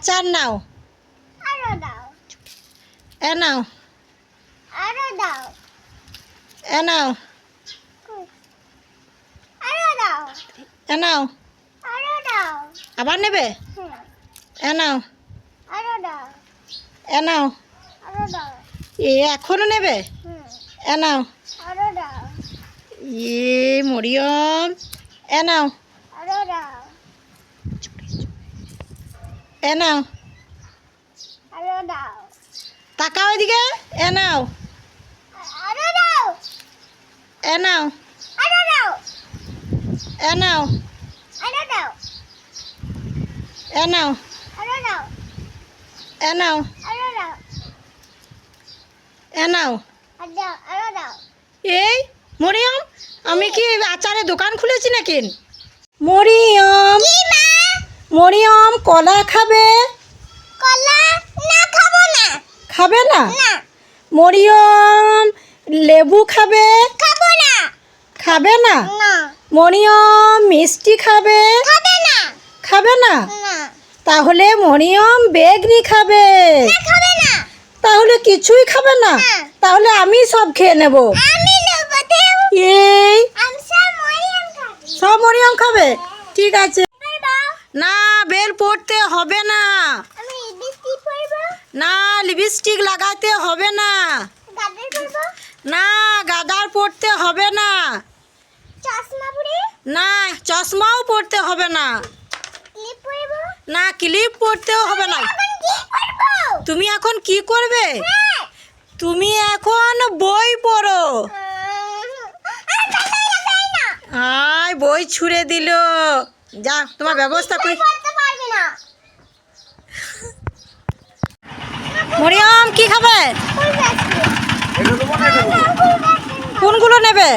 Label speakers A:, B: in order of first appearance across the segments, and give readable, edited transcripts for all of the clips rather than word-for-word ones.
A: আচার নাও,
B: আরো দাও,
A: এ নাও,
B: আরো দাও,
A: এ নাও,
B: আরো দাও,
A: এ নাও।
B: আরো দাও।
A: আবার নেবে?
B: হুম,
A: এ নাও,
B: আরো দাও,
A: এ নাও।
B: আরো দাও।
A: এখনো নেবে?
B: হুম,
A: এ নাও।
B: আরো দাও,
A: মরিয়ম, এ নাও,
B: আরো দাও,
A: এ নাও।
B: আরো দাও,
A: তাকাও এদিকে, এ নাও,
B: আরো দাও,
A: এ নাও,
B: আরো দাও,
A: এ নাও,
B: আরো দাও,
A: এ নাও,
B: আরো দাও,
A: এ নাও,
B: আরো দাও,
A: এ নাও।
B: আরো দাও।
A: এই মরিয়ম, আমি কি আচারের দোকান খুলেছি নাকি? মরিয়ম, মরিয়ম কলা খাবে?
B: কলা না, খাবো না।
A: খাবে না?
B: না,
A: মরিয়ম লেবু খাবে?
B: খাবো না।
A: খাবে না?
B: না,
A: মরিয়ম মিষ্টি খাবে?
B: খাবে না।
A: খাবে না?
B: না,
A: তাহলে মরিয়ম বেগনি খাবে?
B: খাবে না।
A: তাহলে কিছুই খাবে না?
B: না।
A: তাহলে আমি সব খেয়ে নেব।
B: আমি নেবো, দেও।
A: এই
B: আমি সব মরিয়াম খাবি।
A: সব মরিয়ম খাবে? ঠিক আছে।
B: পরবো।
A: না, বেল পড়তে হবে না।
B: আমি লিপস্টিক পরবো।
A: না, লিপস্টিক লাগাতে হবে না।
B: গাজর পরবো।
A: না, গাদার পড়তে হবে না।
B: চশমা পরে।
A: না, চশমাও পড়তে হবে না।
B: ক্লিপ পরবো।
A: না, ক্লিপ পড়তেও হবে না।
B: এখন কি পরবো?
A: তুমি এখন কি করবে?
B: হ্যাঁ।
A: তুমি এখন বই পড়ো। আয়, বই ছুঁড়ে দিল। যা, তোমার ব্যবস্থা করি।
B: পড়তে পারবি না।
A: মরিয়ম কি খাবে? কোনগুলো নেবে?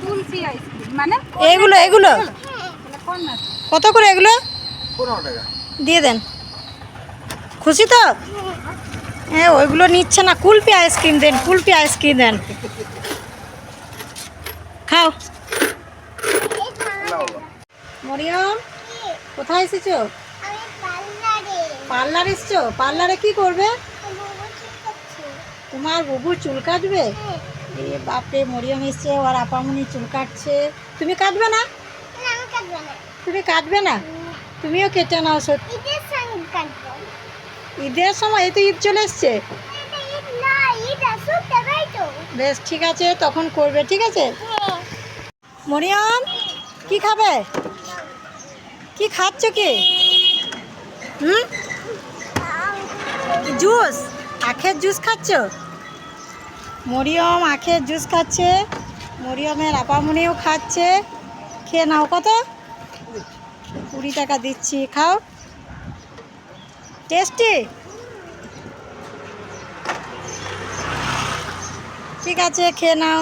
B: কুলফি আইসক্রিম মানে
A: এগুলো এগুলো কত করে এগুলো?
C: 15 টাকা।
A: দিয়ে দেন। খুশি তো? হ্যাঁ, ওইগুলো নিচ্ছে না। কুলফি আইসক্রিম দেন, কুলফি আইসক্রিম দেন। খাও। মরিয়ম, কোথায় এসেছো?
B: আমি পার্লারে।
A: পার্লার এসছো? পার্লারে কি করবে?
B: বুবু ঠিক করছে।
A: তোমার বুবু চুল কাটবে? এ বাপরে, মরিয়ম এসছে, ওর আপামনি চুল কাটছে। তুমি কাটবে না?
B: না, আমি কাটবো না।
A: তুমি কাটবে না? তুমিও কেটে নাও। সত্যি
B: ঈদের সঙ্গে কাটবো।
A: ঈদের সময়, এই তো ঈদ চলে এসছে।
B: এটা ঈদ না, ঈদ আসুক তবেই তো।
A: বেশ, ঠিক আছে, তখন করবে। ঠিক আছে।
B: হ্যাঁ।
A: মরিয়ম কি খাবে? কি খাচ্ছ কি? হুম, জুস, আখের জুস খাচ্ছ? মরিয়ম আখের জুস খাচ্ছে। মরিয়মের আপামনিও খাচ্ছে। খেয়ে নাও। কত? 20 টাকা দিচ্ছি, খাও। টেস্টি? ঠিক আছে, খেয়ে নাও।